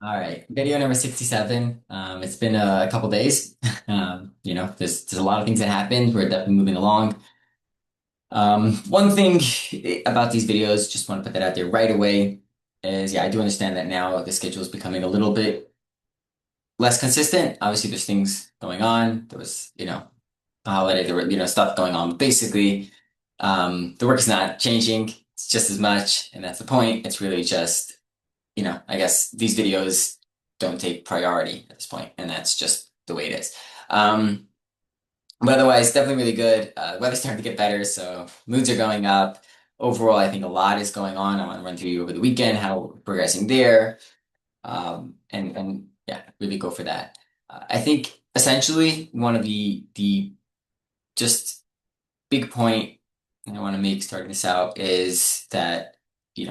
All right, video number 67. It's been a couple days. There's a lot of things that happened. We're definitely moving along. One thing about these videos, just want to put that out there right away, is yeah, I do understand that now the schedule is becoming a little bit less consistent. Obviously, there's things going on. There was, a holiday, there were, stuff going on. But basically, the work is not changing. It's just as much, and that's the point. It's really just I guess these videos don't take priority at this point, and that's just the way it is. Um, but otherwise, definitely really good. Weather's starting to get better, so moods are going up. Overall, I think a lot is going on. I want to run through you over the weekend how we're progressing there, and yeah, really go for that. I think essentially one of the just big point I want to make starting this out is that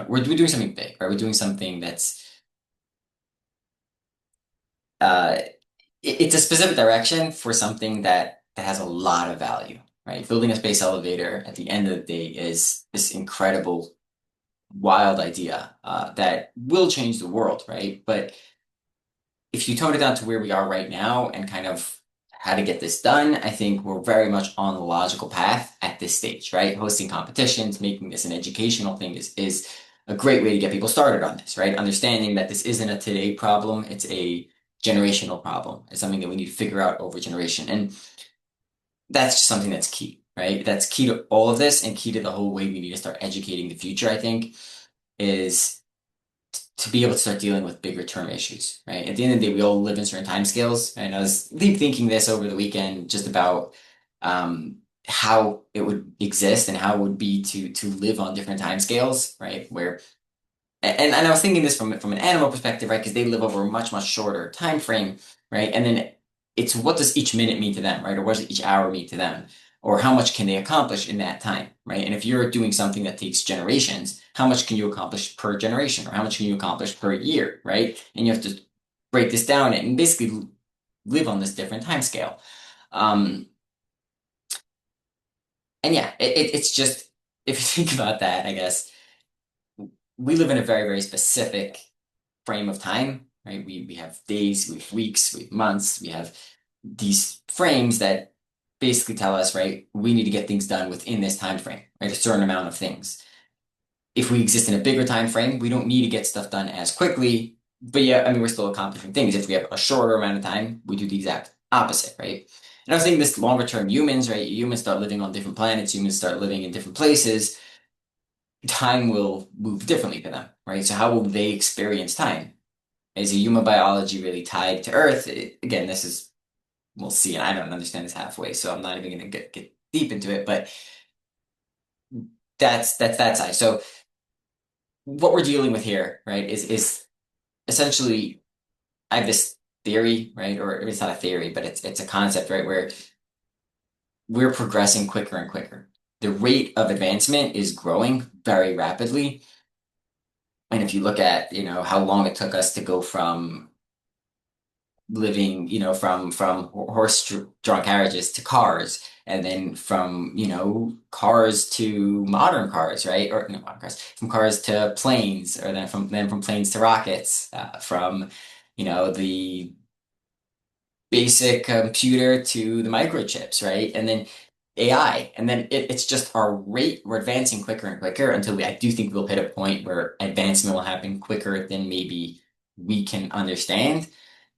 we're doing something big, right? We're doing something that's uh, it's a specific direction for something that has a lot of value, right? Building a space elevator at the end of the day is this incredible, wild idea that will change the world, right? But if you tone it down to where we are right now and kind of how to get this done, I think we're very much on the logical path at this stage, right? Hosting competitions, making this an educational thing is a great way to get people started on this, right? Understanding that this isn't a today problem, it's a generational problem. It's something that we need to figure out over generation. And that's just something that's key, right? That's key to all of this and key to the whole way we need to start educating the future, I think, is to be able to start dealing with bigger term issues, right? At the end of the day, we all live in certain time scales. And I was deep thinking this over the weekend just about how it would exist and how it would be to live on different time scales, right? Where and I was thinking this from an animal perspective, right? Because they live over a much shorter time frame, right? And then it's what does each minute mean to them, right? Or what does each hour mean to them? Or how much can they accomplish in that time, right? And if you're doing something that takes generations, how much can you accomplish per generation, or how much can you accomplish per year, right? And you have to break this down and basically live on this different time scale. Um, and yeah, it's just if you think about that, I guess we live in a very specific frame of time, right? We have days, we have weeks, we have months, we have these frames that basically tell us, right, we need to get things done within this time frame, right? A certain amount of things. If we exist in a bigger time frame, we don't need to get stuff done as quickly. But yeah, I mean, we're still accomplishing things. If we have a shorter amount of time, we do the exact opposite, right? And I was thinking this longer term humans, right? Humans start living on different planets, humans start living in different places, time will move differently for them, right? So how will they experience time? Is human biology really tied to Earth? Again, this is we'll see, and I don't understand this halfway, so I'm not even going to get deep into it. But that's that side. So what we're dealing with here, right, is essentially I have this theory, right, or it's not a theory, but it's a concept, right, where we're progressing quicker and quicker. The rate of advancement is growing very rapidly. And if you look at, how long it took us to go from living, from horse-drawn carriages to cars, and then from, cars to modern cars, right? Or no, modern cars, from cars to planes, or then from planes to rockets, from, the basic computer to the microchips, right? And then AI, and then it's just our rate. We're advancing quicker and quicker until I do think we'll hit a point where advancement will happen quicker than maybe we can understand.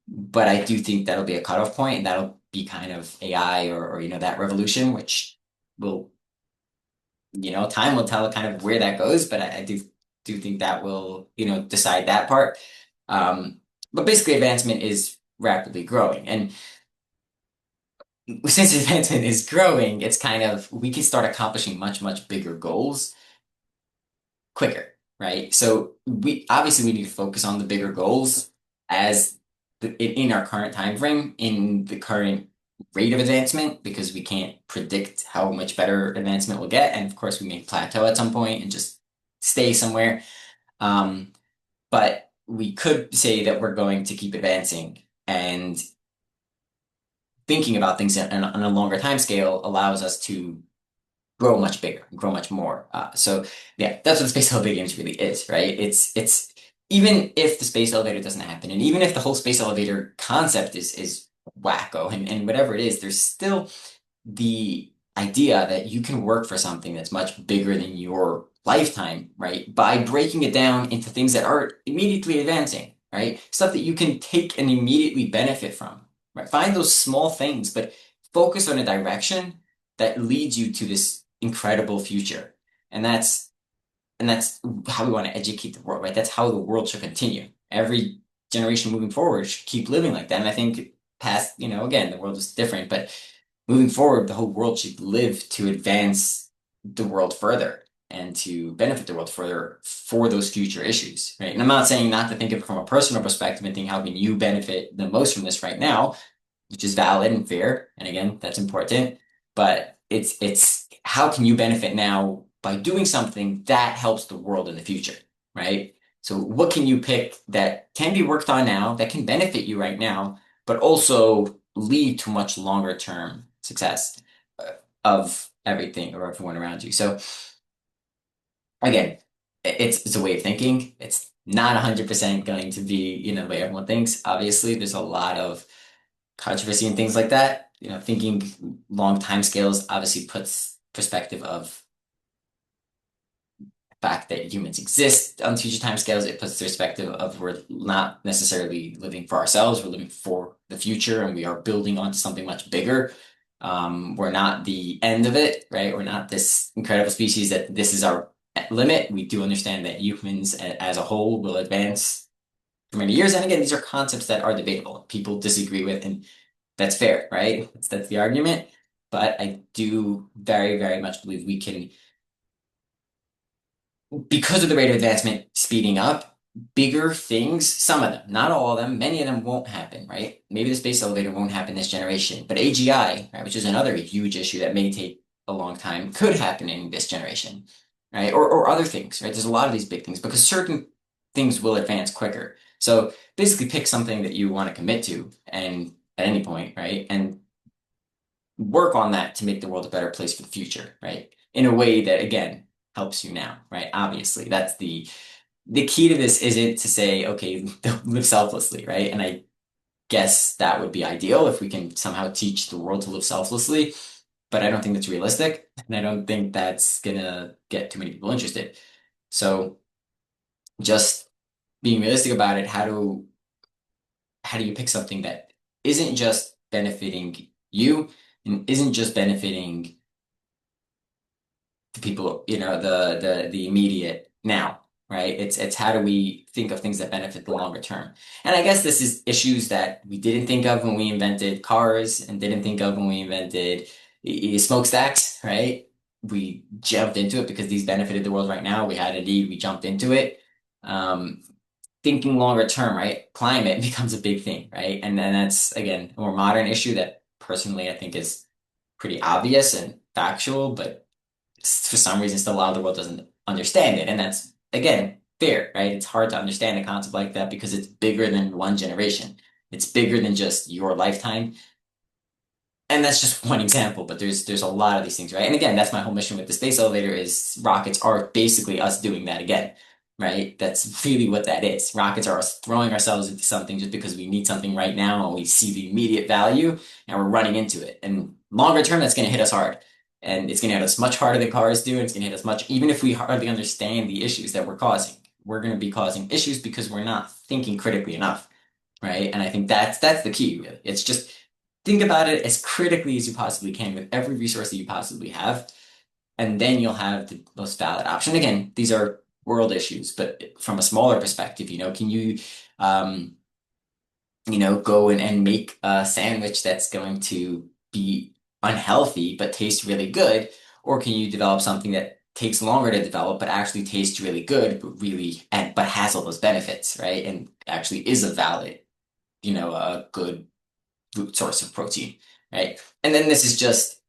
But I do think that'll be a cutoff point, and that'll be kind of AI or that revolution, which will, time will tell kind of where that goes. But I do think that will, decide that part. But basically, advancement is rapidly growing, and since advancement is growing, it's kind of we can start accomplishing much bigger goals quicker, right? So we need to focus on the bigger goals as in our current time frame, in the current rate of advancement, because we can't predict how much better advancement will get, and of course we may plateau at some point and just stay somewhere. Um, but we could say that we're going to keep advancing, and thinking about things on a longer time scale allows us to grow much bigger, grow much more. So yeah, that's what Space Elevator Games really is, right? It's even if the space elevator doesn't happen, and even if the whole space elevator concept is wacko and whatever it is, there's still the idea that you can work for something that's much bigger than your lifetime, right? By breaking it down into things that are immediately advancing, right? Stuff that you can take and immediately benefit from, right? Find those small things, but focus on a direction that leads you to this incredible future. And that's how we want to educate the world, right? That's how the world should continue. Every generation moving forward should keep living like that. And I think past, again, the world is different, but moving forward, the whole world should live to advance the world further and to benefit the world further for those future issues, right? And I'm not saying not to think of it from a personal perspective and think how can you benefit the most from this right now, which is valid and fair. And again, that's important. But it's how can you benefit now by doing something that helps the world in the future, right? So what can you pick that can be worked on now, that can benefit you right now, but also lead to much longer term success of everything or everyone around you. So again, it's a way of thinking. It's not 100% going to be, the way everyone thinks. Obviously, there's a lot of controversy and things like that. Thinking long time scales obviously puts perspective of the fact that humans exist on future time scales. It puts the perspective of we're not necessarily living for ourselves, we're living for the future and we are building onto something much bigger. We're not the end of it, right? We're not this incredible species that this is our limit. We do understand that humans as a whole will advance for many years. And again, these are concepts that are debatable. People disagree with, and that's fair, right? That's the argument. But I do very, very much believe we can, because of the rate of advancement speeding up, bigger things, some of them, not all of them, many of them won't happen, right? Maybe the space elevator won't happen this generation, but AGI, right, which is another huge issue that may take a long time, could happen in this generation, right? Or other things, right? There's a lot of these big things because certain things will advance quicker. So basically pick something that you want to commit to and at any point, right? And work on that to make the world a better place for the future, right? In a way that again helps you now, right? Obviously, that's the key to this isn't to say, okay, live selflessly, right? And I guess that would be ideal if we can somehow teach the world to live selflessly, but I don't think that's realistic, and I don't think that's gonna get too many people interested. So just being realistic about it, how do you pick something that isn't just benefiting you and isn't just benefiting to people, the immediate now, right? It's how do we think of things that benefit the longer term? And I guess this is issues that we didn't think of when we invented cars and didn't think of when we invented smokestacks, right? We jumped into it because these benefited the world right now. We had a need, we jumped into it. Um, Thinking longer term, right? Climate becomes a big thing, right? And then that's again a more modern issue that personally I think is pretty obvious and factual, but for some reason still a lot of the world doesn't understand it. And that's again fair, right? It's hard to understand a concept like that because it's bigger than one generation. It's bigger than just your lifetime. And that's just one example, but there's a lot of these things, right? And again, that's my whole mission with the space elevator is rockets are basically us doing that again, right? That's really what that is. Rockets are us throwing ourselves into something just because we need something right now and we see the immediate value and we're running into it. And longer term, that's going to hit us hard. And it's going to hit us much harder than cars do. And it's going to hit us much, even if we hardly understand the issues that we're causing. We're going to be causing issues because we're not thinking critically enough, right? And I think that's the key, really. It's just think about it as critically as you possibly can with every resource that you possibly have, and then you'll have the most valid option. Again, these are world issues, but from a smaller perspective, can you, um, go and make a sandwich that's going to be unhealthy but taste really good, or can you develop something that takes longer to develop but actually tastes really good, but has all those benefits, right? And actually is a valid, a good root source of protein, right? And then this is just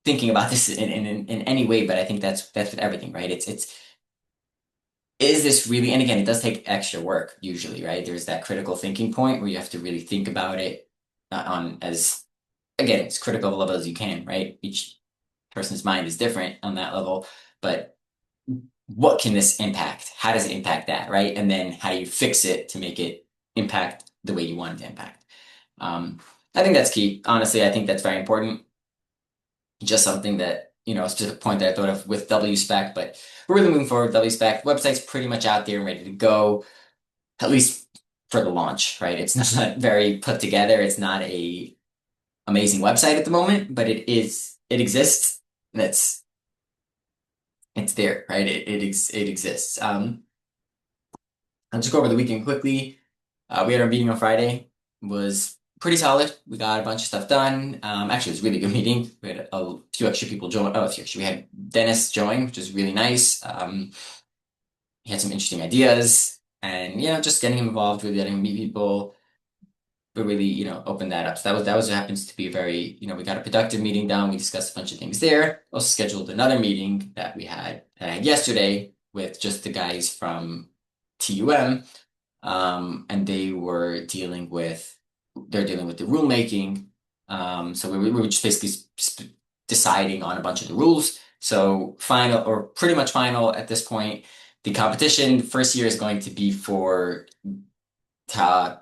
thinking about this in any way, but I think that's with everything, right? It's is this really, and again, it does take extra work usually, right? There's that critical thinking point where you have to really think about it on as again, as critical of a level as you can, right? Each person's mind is different on that level, but what can this impact? How does it impact that, right? And then how do you fix it to make it impact the way you want it to impact? I think that's key. Honestly, I think that's very important. Just something that, a specific point that I thought of with WSpec, but we're really moving forward with WSpec. The website's pretty much out there and ready to go, at least for the launch, right? It's not very put together. It's not a amazing website at the moment, but it exists. That's it's there, right? It exists. I'll just go over the weekend quickly. We had our meeting on Friday. It was pretty solid. We got a bunch of stuff done. Actually, it was a really good meeting. We had a few extra people join. Oh, a few extra. We had Dennis join, which was really nice. He had some interesting ideas, and just getting him involved, really letting him meet people, but really, open that up. So that was happens to be a very, we got a productive meeting done. We discussed a bunch of things there. Also scheduled another meeting that I had yesterday with just the guys from TUM, and they're dealing with the rulemaking. So we were just basically deciding on a bunch of the rules. So final or pretty much final at this point. The competition first year is going to be for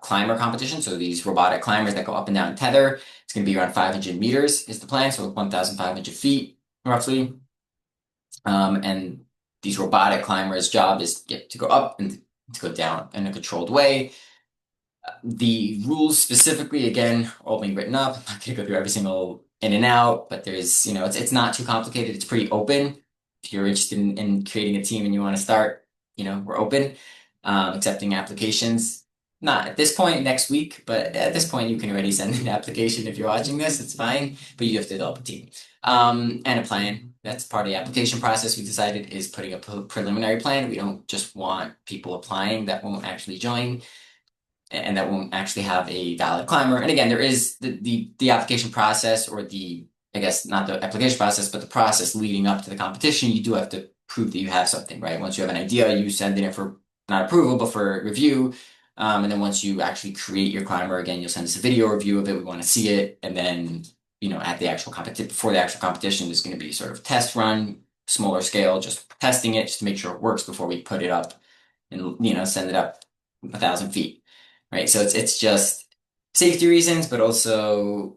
climber competition. So these robotic climbers that go up and down tether. It's going to be around 500 meters is the plan. So 1,500 feet roughly. And these robotic climbers' job is to go up and to go down in a controlled way. The rules specifically, again, all being written up. I'm not going to go through every single in and out, but there's, it's not too complicated. It's pretty open. If you're interested in creating a team and you want to start, we're open, accepting applications. Not at this point next week, but at this point you can already send an application if you're watching this. It's fine, but you have to develop a team and a plan. That's part of the application process. We decided is putting a preliminary plan. We don't just want people applying that won't actually join and that won't actually have a valid climber. And again, there is the application process or I guess not the application process, but the process leading up to the competition. You do have to prove that you have something, right? Once you have an idea, you send it in for not approval, but for review. And then once you actually create your climber, again, you'll send us a video review of it. We want to see it. And then, at the actual competition, before the actual competition, there's going to be sort of test run, smaller scale, just testing it just to make sure it works before we put it up and, send it up 1,000 feet. Right. So it's just safety reasons, but also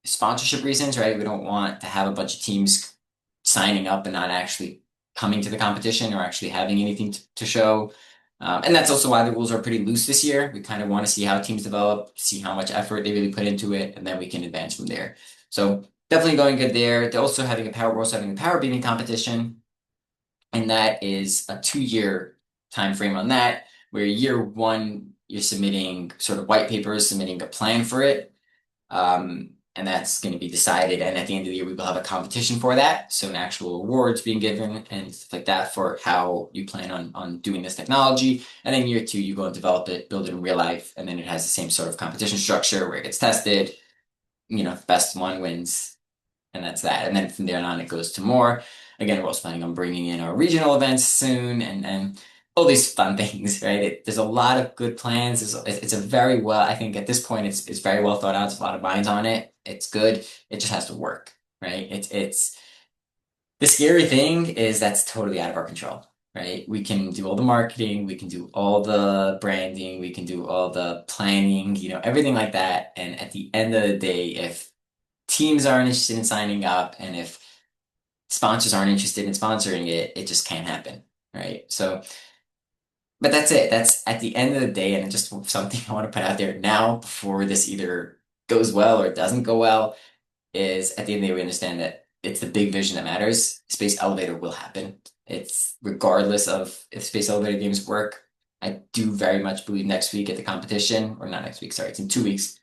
sponsorship reasons, right? We don't want to have a bunch of teams signing up and not actually coming to the competition or actually having anything to show. And that's also why the rules are pretty loose this year. We kind of want to see how teams develop, see how much effort they really put into it, and then we can advance from there. So definitely going good there. We're also having a power beaming competition, and that is a 2-year time frame on that, where year one, you're submitting sort of white papers, submitting a plan for it. And that's going to be decided. And at the end of the year, we will have a competition for that. So an actual awards being given and stuff like that for how you plan on doing this technology. And then year two, you go and develop it, build it in real life. And then it has the same sort of competition structure where it gets tested. Best one wins, and that's that. And then from there on, it goes to more. Again, we're also planning on bringing in our regional events soon and all these fun things, right? There's a lot of good plans. It's a very well, I think at this point, it's very well thought out. There's a lot of minds on it. It's good. It just has to work, right? It's the scary thing is that's totally out of our control, right? We can do all the marketing, we can do all the branding, we can do all the planning, everything like that. And at the end of the day, if teams aren't interested in signing up and if sponsors aren't interested in sponsoring it, it just can't happen, right? So, but that's it. That's at the end of the day, and it's just something I want to put out there now before this either goes well or it doesn't go well, is at the end of the day, we understand that it's the big vision that matters. Space Elevator will happen. It's regardless of if Space Elevator games work. I do very much believe next week at the competition, or not next week, sorry, it's in 2 weeks.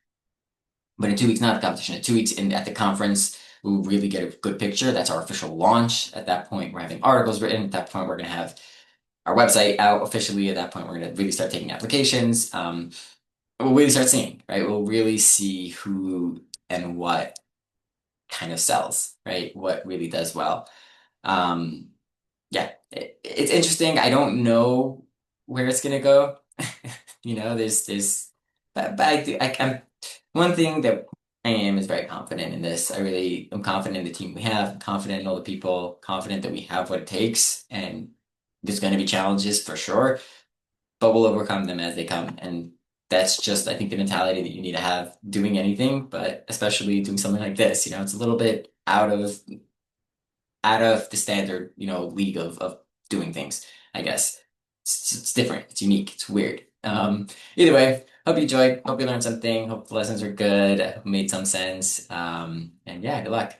But in 2 weeks, not the competition, in 2 weeks at the conference, we'll really get a good picture. That's our official launch. At that point, we're having articles written. At that point, we're going to have our website out officially. At that point, we're going to really start taking applications. We'll really start seeing, right? We'll really see who and what kind of sells, right? What really does well. Um, yeah, it's interesting. I don't know where it's gonna go. But I'm one thing that I am is very confident in this. I really am confident in the team we have, confident in all the people, confident that we have what it takes, and There's going to be challenges for sure, but we'll overcome them as they come. And that's just, I think, the mentality that you need to have doing anything, but especially doing something like this. It's a little bit out of the standard, league of doing things, I guess. It's different, it's unique, it's weird. Either way, hope you enjoyed, hope you learned something, hope the lessons are good, made some sense. And yeah, good luck.